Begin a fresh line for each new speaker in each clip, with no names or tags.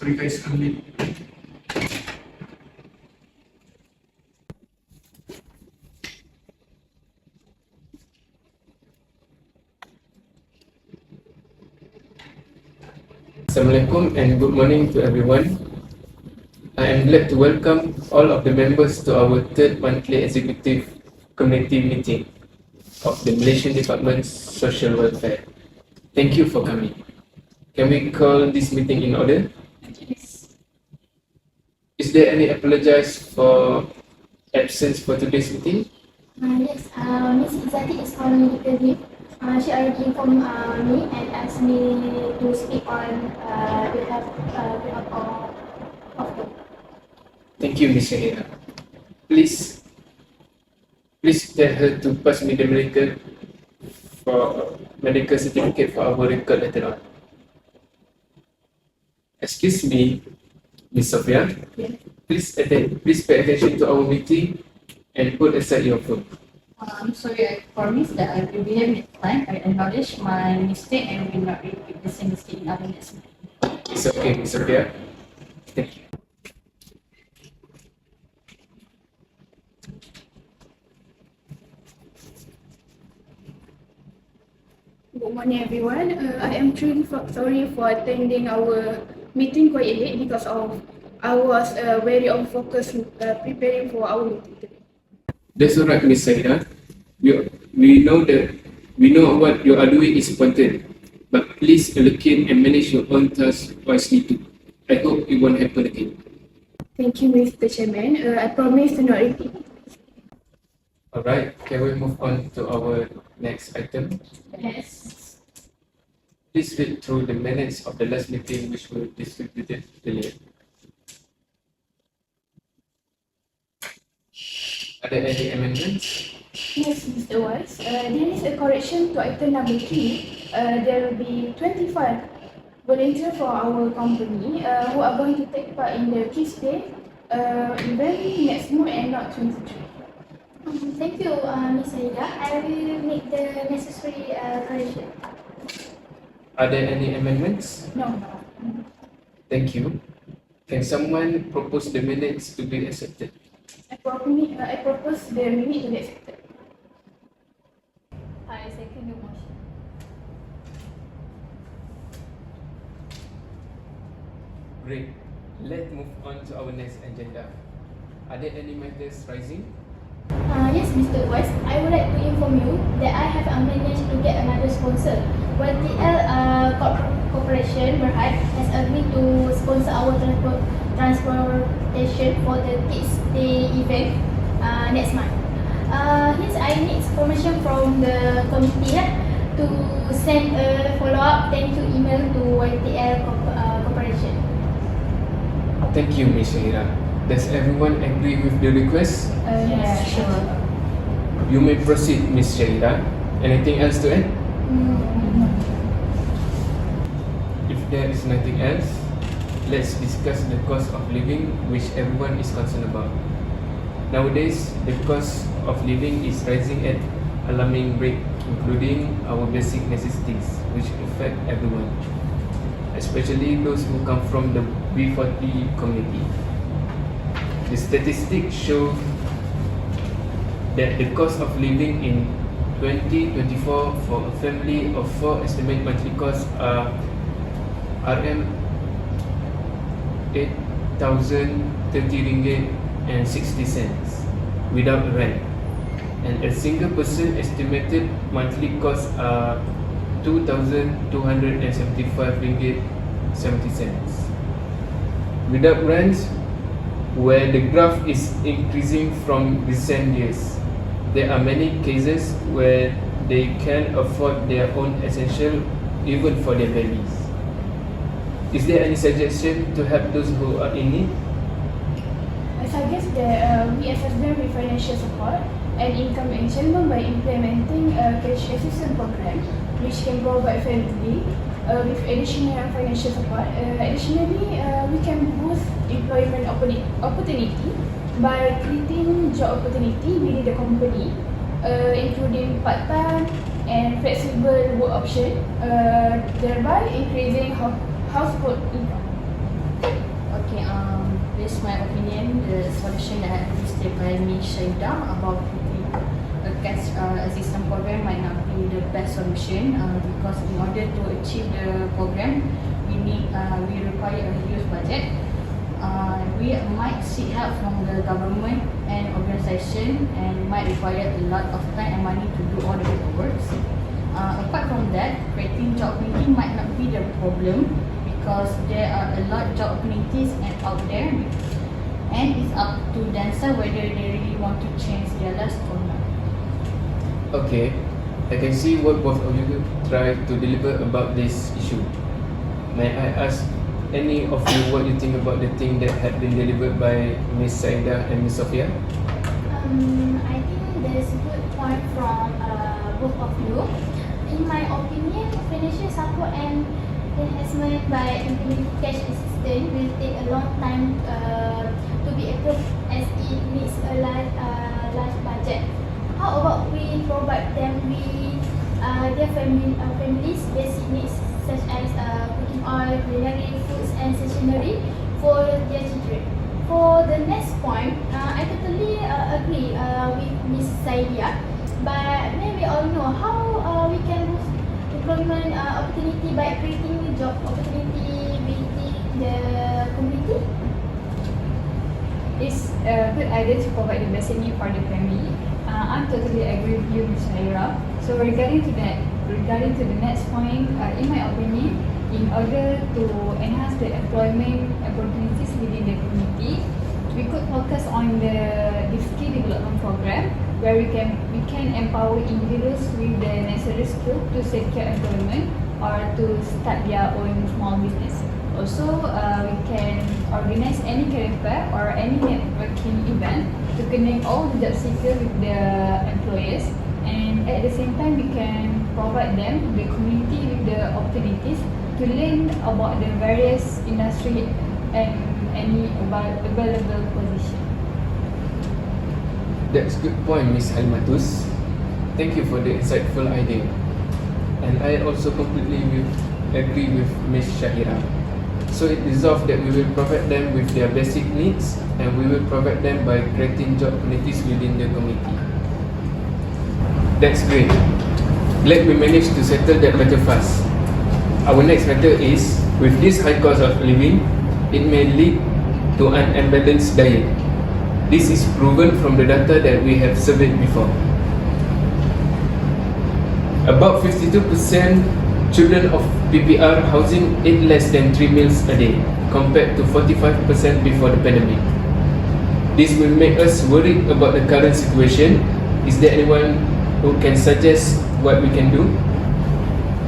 Sorry guys, I'm late. Assalamualaikum and good morning to everyone. I am glad to welcome all of the members to our third monthly executive committee meeting of the Malaysian Department's Social Welfare. Thank you for coming. Can we call this meeting in order?
Yes.
Is there any apologize for absence for today's meeting?
Yes, Miss Izzati is on medical leave. She already informed me and asked me to speak on behalf of her.
Thank you, Ms. Shahira. Please tell her to pass me the medical certificate for our record later on. Excuse me, Ms. Sophia.
Yes.
Please pay attention to our meeting and put aside your phone.
I'm sorry, I promise that I will behave next time. I acknowledge my mistake and will not repeat the same mistake in our next meeting.
It's okay, Ms. Sophia. Thank you.
Good morning, everyone. I am truly sorry for attending our meeting quite late because I was very on focus preparing for our meeting today.
That's alright, Ms. Saida. We know what you are doing is important, but please allocate and manage your own tasks wisely too. I hope it won't happen again.
Thank you, Mr. Chairman. I promise to not repeat.
Alright, can we move on to our next item?
Yes.
Please read through the minutes of the last meeting which were distributed earlier. Are there any amendments?
Yes, Mr. Wise. There is a correction to item number 3. There will be 25 volunteers for our company who are going to take part in the Kids Day event next month and not 23.
Thank you, Miss Aida. I will make the necessary correction.
Are there any amendments?
No.
Thank you. Can someone propose the minutes to be accepted?
I propose the minute to be accepted.
I second the motion.
Great. Let's move on to our next agenda. Are there any matters rising?
Yes, Mr. West, I would like to inform you that I have managed to get another sponsor. YTL Corporation Berhad has agreed to sponsor our transportation for the Kids Day event next month. Hence, I need information from the committee to send a follow-up thank you email to YTL Corporation.
Thank you, Ms. Shahira. Does everyone agree with the request?
Yeah, sure.
You may proceed, Ms. Shahira. Anything else to add? If there is nothing else, let's discuss the cost of living which everyone is concerned about. Nowadays, the cost of living is rising at alarming rate, including our basic necessities, which affect everyone, especially those who come from the B40 community. The statistics show that the cost of living in 2024 for a family of 4 estimated monthly costs are RM 8,030 ringgit and 60 cents without rent, and a single person estimated monthly costs are 2,275 ringgit 70 cents without rent. Where the graph is increasing from recent years, there are many cases where they can't afford their own essential even for their babies. Is there any suggestion to help those who are in need?
I suggest that we assist them with financial support and income enhancement by implementing a cash assistance program which can provide family with additional financial support. Additionally, we can boost employment opportunity by creating job opportunity within the company, including part-time and flexible work option, thereby increasing household income.
Okay, based my opinion, the solution that has been stated by Ms. Shaida about putting a cash assistance program might not be the best solution because in order to achieve the program, we require a huge budget. We might seek help from the government and organisation and might require a lot of time and money to do all the paperwork. Apart from that, creating job opportunity might not be the problem because there are a lot of job opportunities out there and it's up to themselves whether they really want to change their lives or not.
Okay, I can see what both of you try to deliver about this issue. May I ask any of you what you think about the thing that had been delivered by Ms. Saida and Ms. Sophia?
I think there's a good point from both of you. In my opinion, financial support and enhancement by implementing cash assistance will take a long time to be approved as it needs a large budget. How about we provide them with their families' basic needs such as cooking oil, culinary, foods and stationery for their children. For the next point, I totally agree with Ms. Saidia, but may we all know how we can boost employment opportunity by creating job opportunity within the community?
It's a good idea to provide the basic need for the family. I totally agree with you, Ms. Naira. So regarding to the next point, in my opinion, in order to enhance the employment opportunities within the community, we could focus on the skill development program where we can empower individuals with the necessary skill to secure employment or to start their own small business. Also, we can organize any career fair or any networking event to connect all the job seekers with the employers, and at the same time we can provide them, the community, with the opportunities to learn about the various industry and any available position.
That's good point, Ms. Halmatus. Thank you for the insightful idea. And I also completely agree with Ms. Shahira. So it resolved that we will provide them with their basic needs and we will provide them by creating job opportunities within the community. That's great. Glad we managed to settle that matter fast. Our next matter is, with this high cost of living, it may lead to an unbalanced diet. This is proven from the data that we have surveyed before. About 52% children of PPR housing eat less than 3 meals a day, compared to 45% before the pandemic. This will make us worried about the current situation. Is there anyone who can suggest what we can do?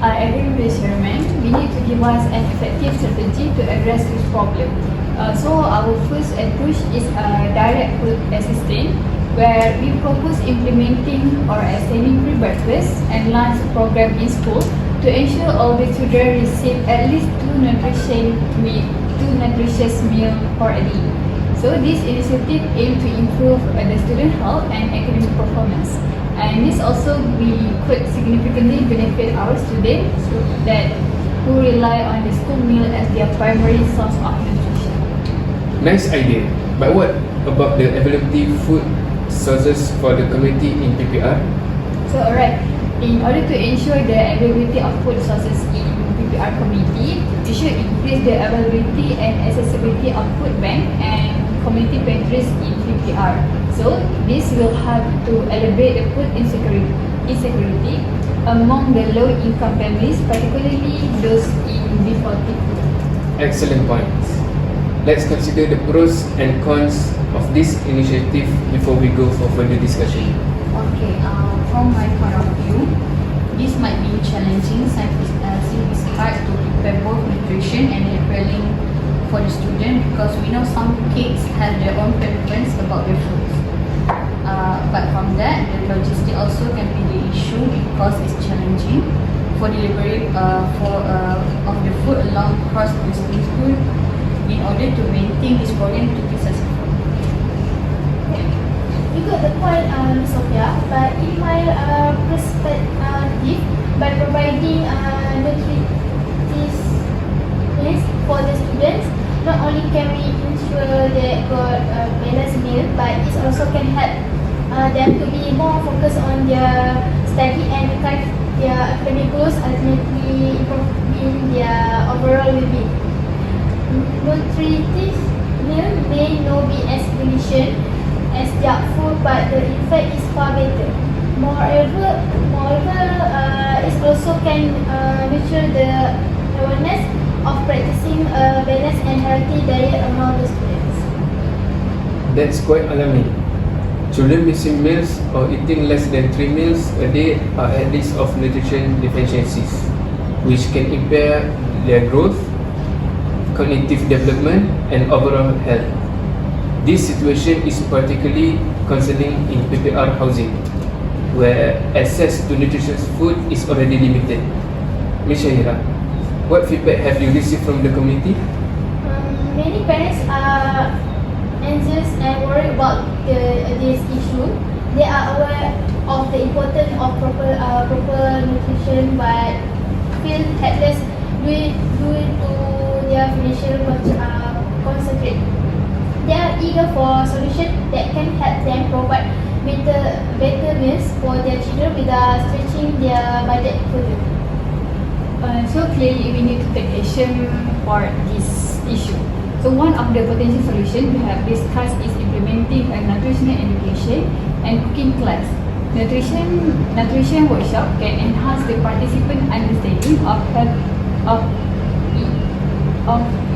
I agree with the chairman. We need to give us an effective strategy to address this problem. So our first approach is a direct food assistance, where we propose implementing or extending free breakfast and lunch program in school to ensure all the children receive at least two nutritious meals for a day. So this initiative aims to improve the student health and academic performance. And this also could significantly benefit our students who rely on the school meal as their primary source of nutrition.
Nice idea. But what about the availability food sources for the community in PPR?
So alright, in order to ensure the availability of food sources in PPR community, we should increase the availability and accessibility of food bank and community pantries in PPR. So this will help to alleviate the food insecurity among the low-income families, particularly those in defaulted.
Excellent points. Let's consider the pros and cons of this initiative before we go for further discussion.
Okay, from my point of view, this might be challenging since it's hard to prepare both nutrition and appealing for the student because we know some kids have their own preference about their foods. But from that, the logistics also can be the issue because it's challenging for delivery of the food along across the school in order to maintain this program to be successful.
You got the point, Sophia, but in my perspective, by providing nutritious meals for the students, not only can we ensure they got a balanced meal, but it also can help them to be more focused on their study and achieve their academic goals, ultimately improving their overall well-being. Nutritious meal may not be as delicious as junk food, but the effect is far better. Moreover, it also can nurture the awareness of practicing a balanced and healthy diet among the students.
That's quite alarming. Children missing meals or eating less than 3 meals a day are at risk of nutrition deficiencies, which can impair their growth, cognitive development, and overall health. This situation is particularly concerning in PPR housing, where access to nutritious food is already limited. Ms. Shahira, what feedback have you received from the community?
Many parents are anxious and worried about this issue. They are aware of the importance of proper nutrition, but feel helpless due to their financial constraints. They are eager for solutions that can help them provide better meals for their children without stretching their budget further.
So clearly we need to take action for this issue. So one of the potential solutions we have discussed is implementing a nutritional education and cooking class. Nutrition workshop can enhance the participant understanding of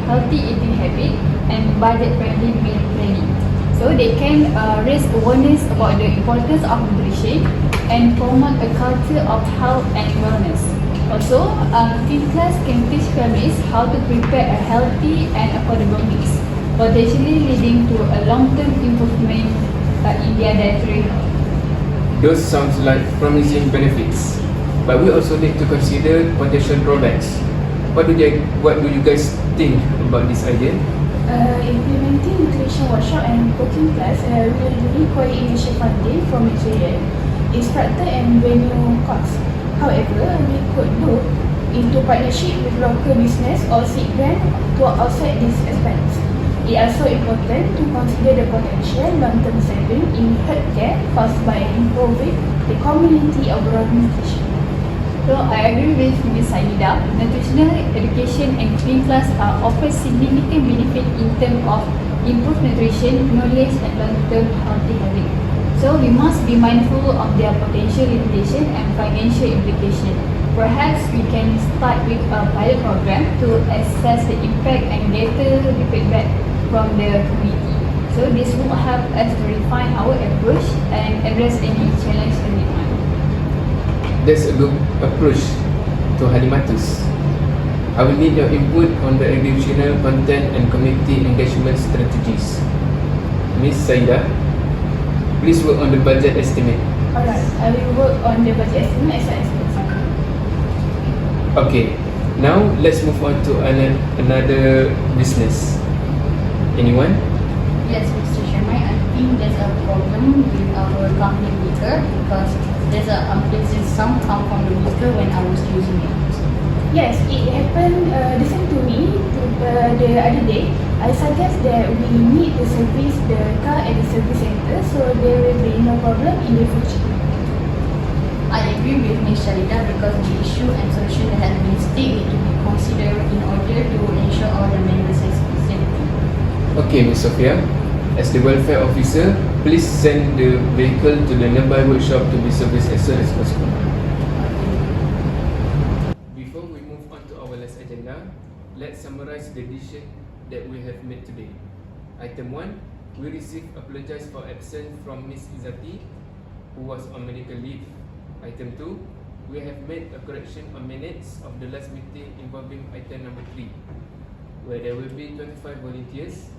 healthy eating habit and budget-friendly meal planning. So they can raise awareness about the importance of nutrition and promote a culture of health and wellness. Also, cooking class can teach families how to prepare a healthy and affordable meals, potentially leading to a long-term improvement in their dietary health.
Those sounds like promising benefits, but we also need to consider potential drawbacks. What do you guys think about this idea?
Implementing nutrition workshop and cooking class will require initial funding from material, instructor and venue costs. However, we could look into partnership with local business or seek grant to offset this expense. It is also important to consider the potential long-term saving in healthcare caused by improving the community overall nutrition.
So I agree with Ms. Saida. Nutritional education and cooking class offer significant benefit in terms of improved nutrition, knowledge and long-term healthy habits. So we must be mindful of their potential limitation and financial implication. Perhaps we can start with a pilot program to assess the impact and gather the feedback from the community. So this will help us to refine our approach and address any challenge early on.
That's a good approach to Halimatus. I will need your input on the educational content and community engagement strategies. Ms. Saida, please work on the budget estimate.
Alright, I will work on the budget estimate as I explained.
Okay, now let's move on to another business. Anyone?
Yes, Mr. Chairman, I think there's a problem with our company meter because there's some come from the meter when I was using it.
Yes, it happened the same to me the other day. I suggest that we need to service the car at the service center so there will be no problem in the future.
I agree with Ms. Sharida because the issue and solution that has been still need to be considered in order to ensure all the members' safety.
Okay, Ms. Sophia, as the welfare officer, please send the vehicle to the nearby workshop to be serviced as soon as possible. Before we move on to our last agenda, let's summarize the decision that we have made today. Item 1, we received apologies for absence from Ms. Izzati, who was on medical leave. Item 2, we have made a correction on minutes of the last meeting involving item number 3, where there will be 25 volunteers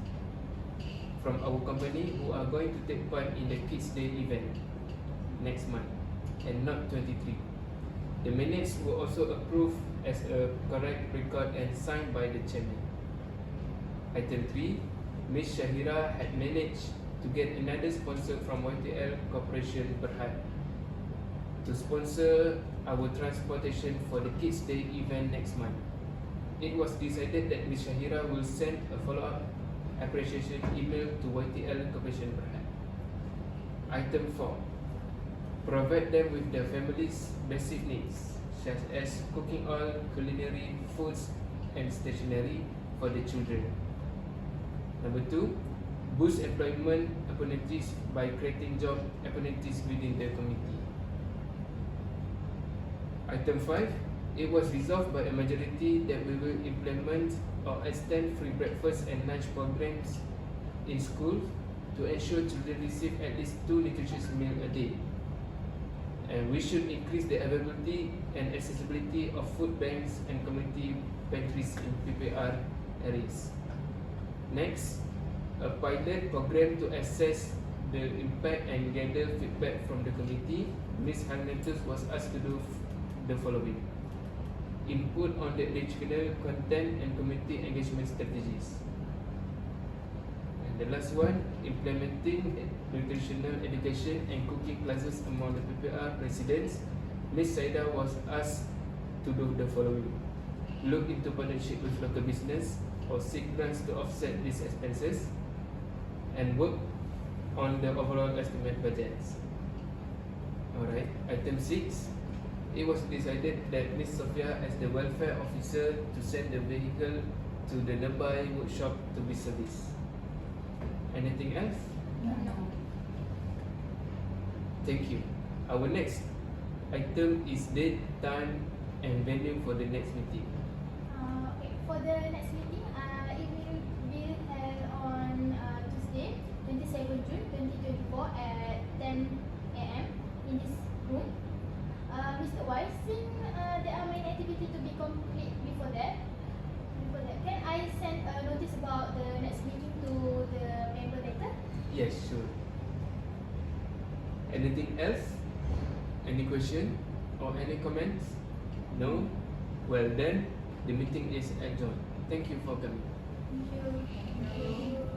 from our company who are going to take part in the Kids Day event next month and not 23. The minutes were also approved as a correct record and signed by the chairman. Item 3, Ms. Shahira had managed to get another sponsor from YTL Corporation Berhad to sponsor our transportation for the Kids Day event next month. It was decided that Ms. Shahira will send a follow-up appreciation email to YTL Corporation Berhad. Item 4, provide them with their family's basic needs such as cooking oil, culinary, foods and stationery for the children. Number 2, boost employment opportunities by creating job opportunities within the community. Item 5, it was resolved by a majority that we will implement or extend free breakfast and lunch programs in schools to ensure children receive at least 2 nutritious meals a day. And we should increase the availability and accessibility of food banks and community pantries in PPR areas. Next, a pilot program to assess the impact and gather feedback from the community. Ms. Hernandez was asked to do the following: input on the educational content and community engagement strategies. And the last one, implementing nutritional education and cooking classes among the PPR residents. Ms. Saida was asked to do the following: look into partnership with local business or seek grants to offset these expenses, and work on the overall estimate budgets. Alright, item 6, it was decided that Ms. Sophia as the welfare officer to send the vehicle to the nearby workshop to be serviced. Anything else?
No.
Thank you. Our next item is date, time and venue for the next meeting.
Okay, for the next meeting, it will be held on Tuesday, 27 June 2024 at 10 AM in this room. Mr. Wise, since there are many activities to be complete before that, can I send a notice about the next meeting to the member later?
Yes, sure. Anything else? Any question or any comments? No? Well then, the meeting is adjourned. Thank you for coming.
Thank you.